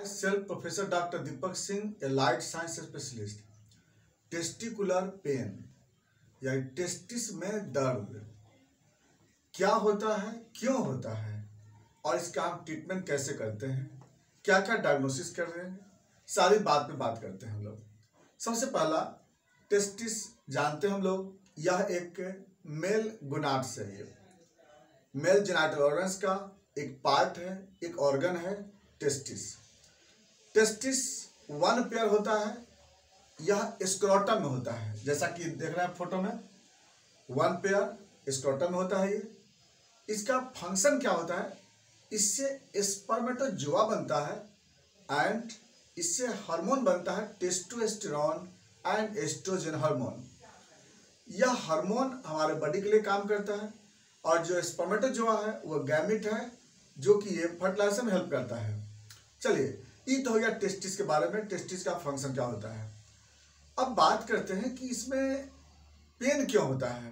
myself, Professor Dr. Deepak Singh, a light science specialist. Testicular pain या testis में दर्द क्या होता है, क्यों होता है और इसका हम ट्रीटमेंट कैसे करते हैं, क्या क्या डायग्नोसिस कर रहे हैं, सारी बात पे बात करते हैं हम लोग। सबसे पहला टेस्टिस जानते हैं हम लोग, यह एक मेल गोनाड्स है। ये मेल जेनिटल ऑर्गन्स का एक पार्ट है, एक ऑर्गन है टेस्टिस। टेस्टिस वन पेयर होता है, यह स्क्रोटम में होता है, जैसा कि देख रहे हैं फोटो में, वन पेयर स्क्रोटम में होता है। ये इसका फंक्शन क्या होता है, इससे स्पर्मेटोजोआ बनता है एंड इससे हार्मोन बनता है टेस्टोस्टेरोन एंड एस्ट्रोजन हार्मोन। यह हार्मोन हमारे बॉडी के लिए काम करता है और जो स्पर्मेटोजोआ है वो गैमेट है, जो कि ये फर्टिलाइजेशन में हेल्प करता है। चलिए, ये तो हो गया टेस्टिस के बारे में, टेस्टिस का फंक्शन क्या होता है। अब बात करते हैं कि इसमें पेन क्यों होता है।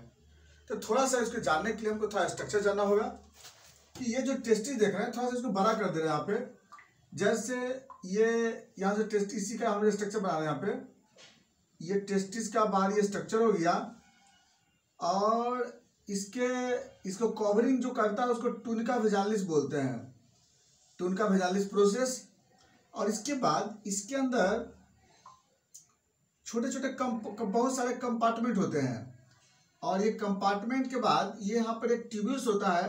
तो थोड़ा सा इसको जानने के लिए हमको थोड़ा स्ट्रक्चर जानना होगा कि ये जो टेस्टिस देख रहे हैं, थोड़ा सा इसको बड़ा कर दे रहे हैं यहाँ पे। जैसे ये यहाँ से टेस्टिस, इसी का हम स्ट्रक्चर बना रहे हैं यहाँ पे। ये टेस्टिस का बाहर ये स्ट्रक्चर हो गया और इसको कवरिंग जो करता है उसको टुनका वेजालिस बोलते हैं, टुनका वेजालिस प्रोसेस। और इसके बाद इसके अंदर छोटे छोटे बहुत सारे कंपार्टमेंट होते हैं और ये कंपार्टमेंट के बाद ये यहाँ पर एक ट्यूब्यूल्स होता है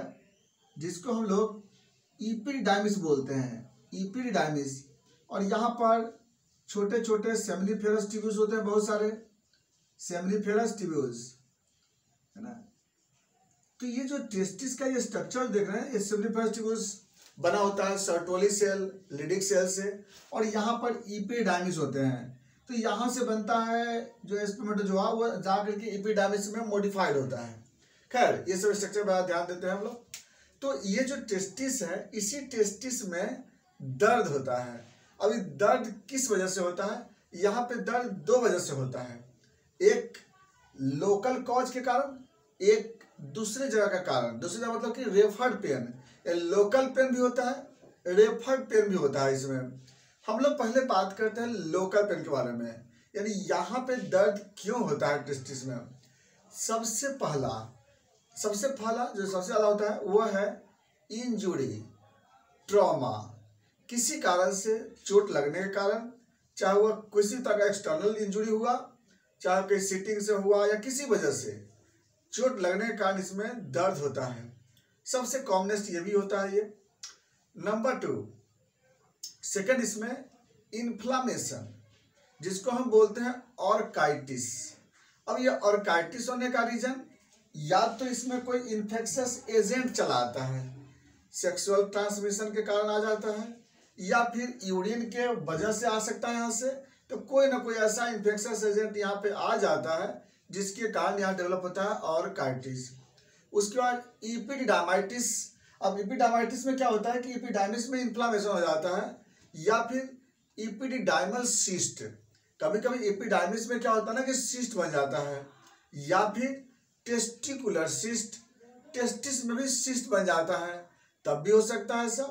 जिसको हम लोग इपिडिडाइमिस बोलते हैं, इपिडिडाइमिस। और यहाँ पर छोटे छोटे सेमिनिफेरस ट्यूब्यूल्स होते हैं, बहुत सारे सेमिनिफेरस ट्यूब्यूल्स, है ना। तो ये जो टेस्टिस का ये स्ट्रक्चर देख रहे हैं, ये सेमिनिफेरस ट्यूब्यूल्स बना होता है सर्टोली सेल, लिडिक सेल से, और यहाँ पर इपिडिडाइमिस होते हैं। तो यहाँ से बनता है जो स्पर्मेटोजोआ, वो जाकर के इपिडिडाइमिस में मॉडिफाइड होता है। खैर, ये सब स्ट्रक्चर बड़ा ध्यान देते हैं हम लोग। तो ये जो टेस्टिस है, इसी टेस्टिस में दर्द होता है। अभी दर्द किस वजह से होता है, यहाँ पे दर्द दो वजह से होता है, एक लोकल कॉज के कारण, एक दूसरे जगह का कारण। दूसरी जगह मतलब कि रेफर्ड पेन, लोकल पेन भी होता है, रेफर्ड पेन भी होता है। इसमें हम लोग पहले बात करते हैं लोकल पेन के बारे में, यानी यहाँ पे दर्द क्यों होता है टेस्टिस में। सबसे पहला जो सबसे ज़्यादा होता है वो है इंजुरी, ट्रॉमा। किसी कारण से चोट लगने के कारण, चाहे वह किसी तरह का एक्सटर्नल इंजुरी हुआ, चाहे कहीं सीटिंग से हुआ या किसी वजह से चोट लगने के कारण इसमें दर्द होता है। सबसे कॉमनेस्ट ये भी होता है। ये नंबर 2, सेकंड इसमें इन्फ्लामेशन, जिसको हम बोलते हैं ऑर्काइटिस। अब ये ऑर्काइटिस होने का रीजन या तो इसमें कोई इन्फेक्शियस एजेंट चला आता है, सेक्सुअल ट्रांसमिशन के कारण आ जाता है, या फिर यूरिन के वजह से आ सकता है। यहाँ से तो कोई ना कोई ऐसा इन्फेक्शियस एजेंट यहाँ पे आ जाता है जिसके कारण यहाँ डेवलप होता है ऑर्काइटिस। उसके बाद इपिडिडाइमाइटिस। अब इपिडाइमाइटिस में क्या होता है कि इपिडाइमिस में इन्फ्लामेशन हो जाता है, या फिर इपिडिडाइमल सिस्ट। कभी कभी एपिडाइमिस में क्या होता है ना कि सिस्ट बन जाता है, या फिर टेस्टिकुलर सिस्ट, टेस्टिस में भी सिस्ट बन जाता है, तब भी हो सकता है ऐसा।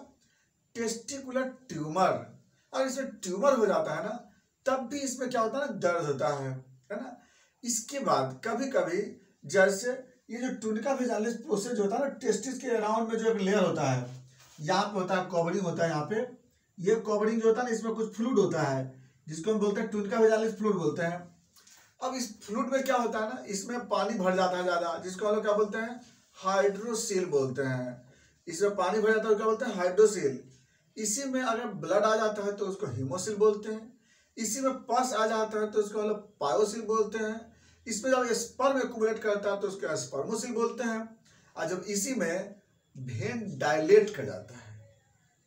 टेस्टिकुलर ट्यूमर, और इसमें ट्यूमर हो जाता है ना, तब भी इसमें क्या होता है ना, दर्द होता है ना। इसके बाद कभी कभी जैसे ये जो टुनका वेजालिस प्रोसेस होता है ना, टेस्टिस के अराउंड में जो एक लेयर होता है, यहाँ पे होता है कवरिंग होता है। यहाँ पे ये कवरिंग जो होता है ना, इसमें कुछ फ्लूइड होता है जिसको हम बोलते हैं टुनका वेजालिस फ्लूइड बोलते हैं। अब इस फ्लूइड में क्या होता है ना, इसमें पानी भर जाता है ज़्यादा, जिसको हम लोग क्या बोलते हैं, हाइड्रोसील बोलते हैं। इसमें पानी भर जाता है, क्या बोलते हैं, हाइड्रोसील। इसी में अगर ब्लड आ जाता है तो उसको हीमोसिल बोलते हैं। इसी में पस आ जाता है तो उसको हम लोग पायोसिल बोलते हैं। इसमें जब स्पर्म एक्युमुलेट करता है तो उसको स्पर्मोसिल बोलते हैं। और जब इसी में वेन डायलेट कर जाता है,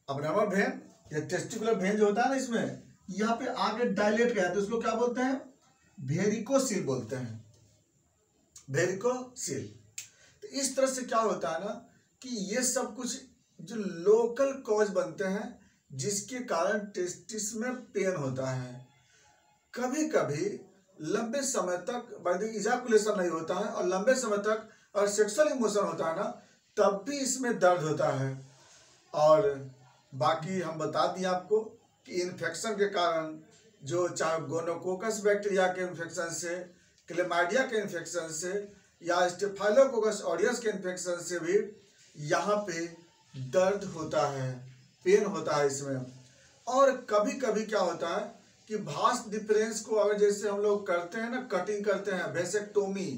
अब नंबर वेन या टेस्टिकुलर वेन जो होता है ना, इसमें यहाँ पे आगे डायलेट कर जाता है, उसको क्या बोलते हैं, वेरिकोसिल बोलते हैं, वेरिकोसिल। तो इस तरह से क्या होता है ना कि ये सब कुछ जो लोकल कॉज बनते हैं जिसके कारण टेस्टिस में पेन होता है। कभी कभी लंबे समय तक इजाकुलेशन नहीं होता है और लंबे समय तक और सेक्सुअल इमोशन होता है ना, तब भी इसमें दर्द होता है। और बाकी हम बता दिए आपको कि इन्फेक्शन के कारण जो चाहे गोनोकोकस बैक्टीरिया के इन्फेक्शन से, क्लेमाइडिया के इन्फेक्शन से या स्टेफाइलोकोकस ऑरियस के इन्फेक्शन से भी यहाँ पे दर्द होता है, पेन होता है इसमें। और कभी कभी क्या होता है कि भास डिफरेंस को अगर जैसे हम लोग करते हैं ना, कटिंग करते हैं वेसेक्टोमी,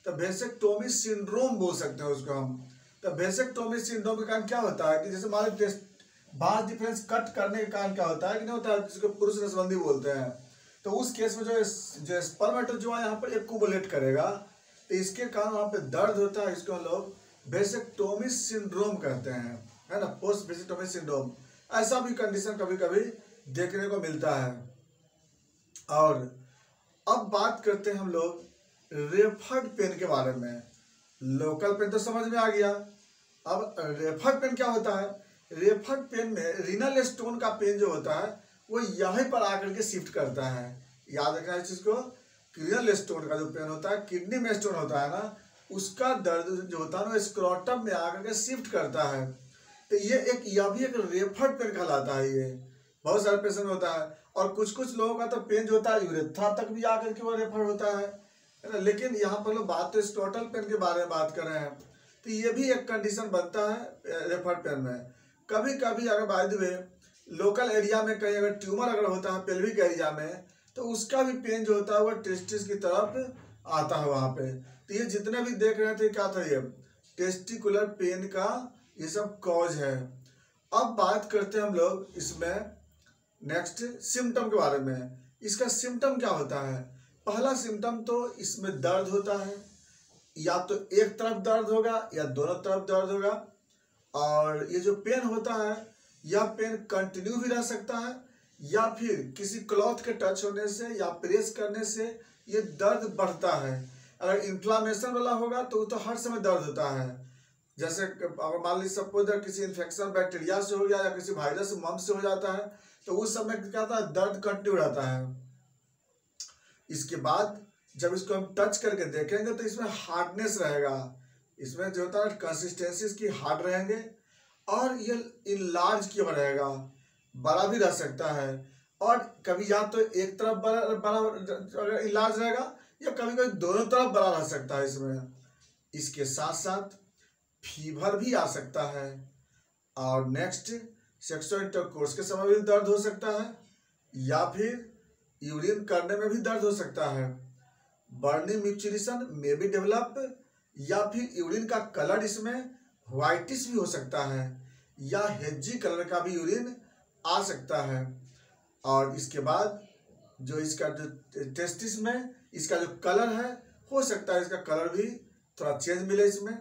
तो वेसेक्टोमी सिंड्रोम बोल सकते हैं उसको हम। तो वेसेक्टोमी सिंड्रोम के कारण क्या होता है कि जैसे मान लो भास डिफरेंस कट करने के कारण क्या होता है कि नहीं होता है, जिसको पुरुष नसबंदी बोलते हैं। तो उस केस में जो स्पर्मेटोजोआ यहाँ पर एक्युमुलेट करेगा, तो इसके कारण वहाँ पे दर्द होता है। इसको हम लोग वेसेक्टोमी सिंड्रोम कहते हैं, है ना, पोस्ट वेसेक्टोमी सिंड्रोम। ऐसा भी कंडीशन कभी कभी देखने को मिलता है। और अब बात करते हैं हम लोग रेफर्ड पेन के बारे में। लोकल पेन तो समझ में आ गया, अब रेफर्ड पेन क्या होता है। रेफर्ड पेन में रीनल स्टोन का पेन जो होता है वो यहीं पर आकर के शिफ्ट करता है। याद रखना इस चीज को, रीनल स्टोन का जो पेन होता है, किडनी में स्टोन होता है ना, उसका दर्द जो होता है ना स्क्रोटम में आकर के शिफ्ट करता है। तो यह भी एक रेफर्ड पेन कहलाता है। ये बहुत सारे पेशेंट में होता है। और कुछ लोगों का तो पेन जो होता है यूरेथ्रा तक भी आकर के वो रेफर होता है ना। लेकिन यहाँ पर लोग बात तो स्क्रोटल पेन के बारे में बात कर रहे हैं। तो ये भी एक कंडीशन बनता है रेफर्ड पेन में। कभी कभी अगर by the way local area में कहीं अगर ट्यूमर अगर होता है पेल्विक एरिया में, तो उसका भी पेन जो होता है वो टेस्टिस की तरफ आता है वहाँ पे। तो ये जितने भी देख रहे थे क्या था, ये टेस्टिकुलर पेन का ये सब कॉज है। अब बात करते हैं हम लोग इसमें नेक्स्ट सिम्टम के बारे में। इसका सिम्टम क्या होता है। पहला सिम्टम तो इसमें दर्द होता है, या तो एक तरफ दर्द होगा या दोनों तरफ दर्द होगा। और ये जो पेन होता है यह पेन कंटिन्यू भी रह सकता है, या फिर किसी क्लॉथ के टच होने से या प्रेस करने से ये दर्द बढ़ता है। अगर इन्फ्लामेशन वाला होगा तो हर समय दर्द होता है। जैसे अगर मान लीजिए सपोज किसी इन्फेक्शन बैक्टीरिया से हो गया या किसी वायरस मम से हो जाता है, तो उस समय क्या होता है, दर्द कंटिन्यू रहता है। इसके बाद जब इसको हम टच करके देखेंगे तो इसमें हार्डनेस रहेगा, इसमें जो होता है कंसिस्टेंसी इसकी हार्ड रहेंगे, और ये इनलार्ज की ओर रहेगा, बड़ा भी रह सकता है। और कभी या तो एक तरफ बड़ा इनलार्ज रहेगा, या कभी कभी दोनों तरफ बड़ा रह सकता है इसमें। इसके साथ साथ फीवर भी आ सकता है। और नेक्स्ट सेक्सुअल इंटरकोर्स के समय भी दर्द हो सकता है, या फिर यूरिन करने में भी दर्द हो सकता है। बर्निंग म्यूचुरेशन में भी डेवलप, या फिर यूरिन का कलर इसमें व्हाइटिश भी हो सकता है, या हेजी कलर का भी यूरिन आ सकता है। और इसके बाद जो इसका जो टेस्टिस में इसका जो कलर है, हो सकता है इसका कलर भी थोड़ा चेंज मिले इसमें।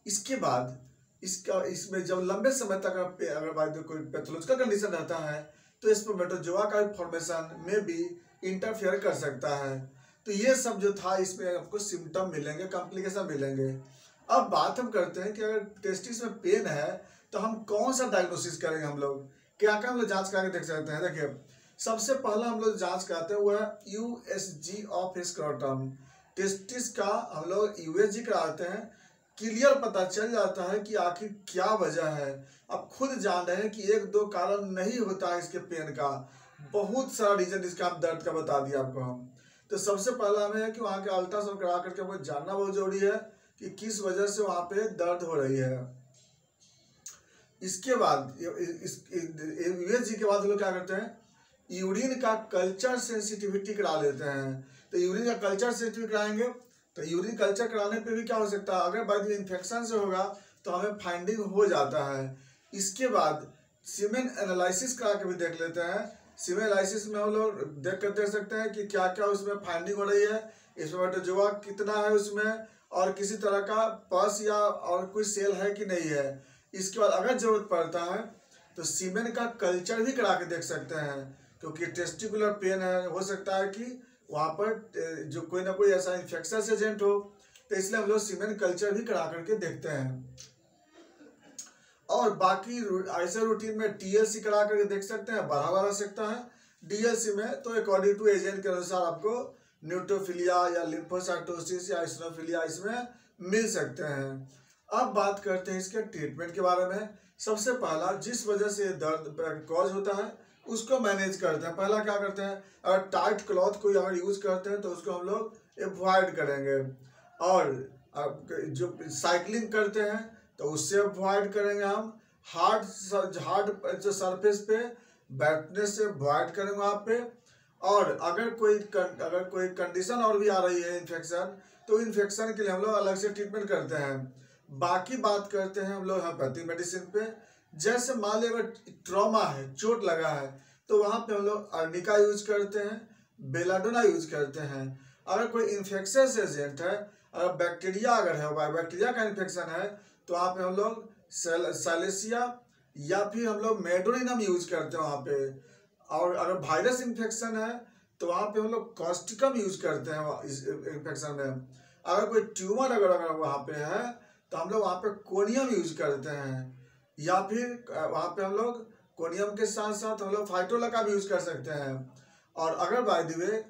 इसके बाद इसमें जब लंबे समय तक अगर बाद में कोई पैथोलॉजिकल कंडीशन रहता है, तो स्पर्मेटोजोआ का फॉर्मेशन में भी इंटरफेयर कर सकता है। तो ये सब जो था इसमें आपको सिम्टम मिलेंगे, कॉम्प्लिकेशन मिलेंगे। अब बात हम करते हैं कि अगर टेस्टिस में पेन है तो हम कौन सा डायग्नोसिस करेंगे। हम लोग क्या क्या हम लोग जाँच करके देख सकते हैं। देखिए, सबसे पहला हम लोग जाँच कराते हैं वो है USG ऑफ स्क्रोटम। टेस्टिस का हम लोग USG कराते हैं, क्लियर पता चल जाता है कि आखिर क्या वजह है। अब खुद जान रहे हैं कि एक दो कारण नहीं होता है इसके पेन का, बहुत सारा रीजन इसका हम दर्द का बता दिया आपको हम। तो सबसे पहला हमें है कि वहाँ के अल्ट्रासाउंड करा करके हमको जानना बहुत जरूरी है कि किस वजह से वहाँ पे दर्द हो रही है। इसके बाद USG के बाद हम लोग क्या करते हैं, यूरिन का कल्चर सेंसिटिविटी करा लेते हैं। तो यूरिन का कल्चर सेंसिटिविटी कराएंगे, तो यूरिन कल्चर कराने पे भी क्या हो सकता है, अगर बाद में इन्फेक्शन से होगा तो हमें फाइंडिंग हो जाता है। इसके बाद सीमेन एनालिसिस करा के भी देख लेते हैं। सीमेन एनालिसिस में हम लोग देख सकते हैं कि क्या क्या उसमें फाइंडिंग हो रही है, स्पर्मेटोजोआ कितना है उसमें, और किसी तरह का पस या और कोई सेल है कि नहीं है। इसके बाद अगर जरूरत पड़ता है तो सीमेन का कल्चर भी करा के देख सकते हैं, क्योंकि टेस्टिकुलर पेन है, हो सकता है कि वहाँ पर जो कोई ना कोई ऐसा इन्फेक्शस एजेंट हो, तो इसलिए हम लोग सीमेन कल्चर भी करा करके देखते हैं। और बाकी ऐसे रूटीन में TLC करा करके देख सकते हैं, बढ़ा रह सकता है। DLC में तो अकॉर्डिंग टू एजेंट के अनुसार आपको न्यूट्रोफिलिया या लिम्फोसाइटोसिस या इसनोफिलिया इसमें मिल सकते हैं। अब बात करते हैं इसके ट्रीटमेंट के बारे में सबसे पहला जिस वजह से दर्द कॉज होता है उसको मैनेज करते हैं। पहला क्या करते हैं, अगर टाइट क्लॉथ कोई अगर यूज करते हैं तो उसको हम लोग अवॉइड करेंगे, और जो साइकिलिंग करते हैं तो उससे अवॉइड करेंगे हम। हार्ड सरफेस पे बैठने से अवॉइड करेंगे वहाँ पे। और अगर कोई कंडीशन और भी आ रही है इन्फेक्शन, तो इन्फेक्शन के लिए हम लोग अलग से ट्रीटमेंट करते हैं। बाकी बात करते हैं हम लोग होम्योपैथिक मेडिसिन पे। जैसे मान लीजिए अगर ट्रॉमा है, चोट लगा है, तो वहाँ पे हम लोग अर्निका यूज करते हैं, बेलाडोना यूज करते हैं। अगर कोई इन्फेक्शस एजेंट है, अगर बैक्टीरिया अगर है, बैक्टीरिया का इन्फेक्शन है, तो वहाँ पे हम लोग सैलेसिया या फिर हम लोग मेडोनिनम यूज करते हैं वहाँ पे। और अगर वायरस इन्फेक्शन है तो वहाँ पे हम लोग कॉस्टिकम यूज करते हैं इस इन्फेक्शन में। अगर कोई ट्यूमर अगर वहाँ पे है तो हम लोग वहाँ पे कोनियम यूज करते हैं, या फिर वहाँ पे हम लोग कोनियम के साथ साथ हम लोग फाइटोलका भी यूज कर सकते हैं। और अगर बाय द वे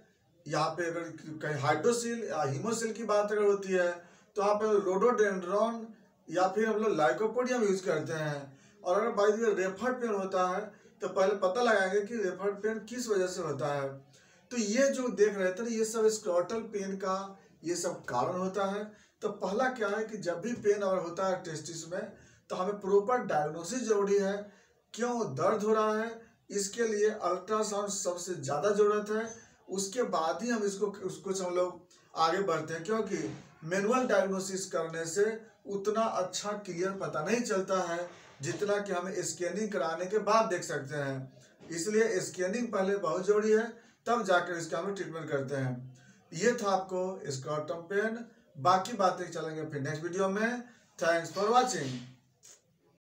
यहाँ पे अगर कहीं हाइड्रोसिल या हीमोसिल की बात अगर होती है तो वहाँ पे रोडोडेंड्रॉन या फिर हम लोग लाइकोपोडियम यूज करते हैं। और अगर by the way referred pain होता है तो पहले पता लगाएंगे कि रेफर्ड पेन किस वजह से होता है। तो ये जो देख रहे थे ये सब स्क्रॉटल पेन का ये सब कारण होता है। तो पहला क्या है कि जब भी पेन अगर होता है टेस्टिस में तो हमें प्रॉपर डायग्नोसिस जरूरी है, क्यों दर्द हो रहा है, इसके लिए अल्ट्रासाउंड सबसे ज़्यादा ज़रूरत है। उसके बाद ही हम उसको हम लोग आगे बढ़ते हैं, क्योंकि मैनुअल डायग्नोसिस करने से उतना अच्छा क्लियर पता नहीं चलता है जितना कि हमें स्कैनिंग कराने के बाद देख सकते हैं। इसलिए स्कैनिंग पहले बहुत जरूरी है, तब जाकर इसका हम ट्रीटमेंट करते हैं। ये था आपको स्क्रॉटम पेन, बाकी बातें चलेंगे फिर नेक्स्ट वीडियो में। Thanks for watching.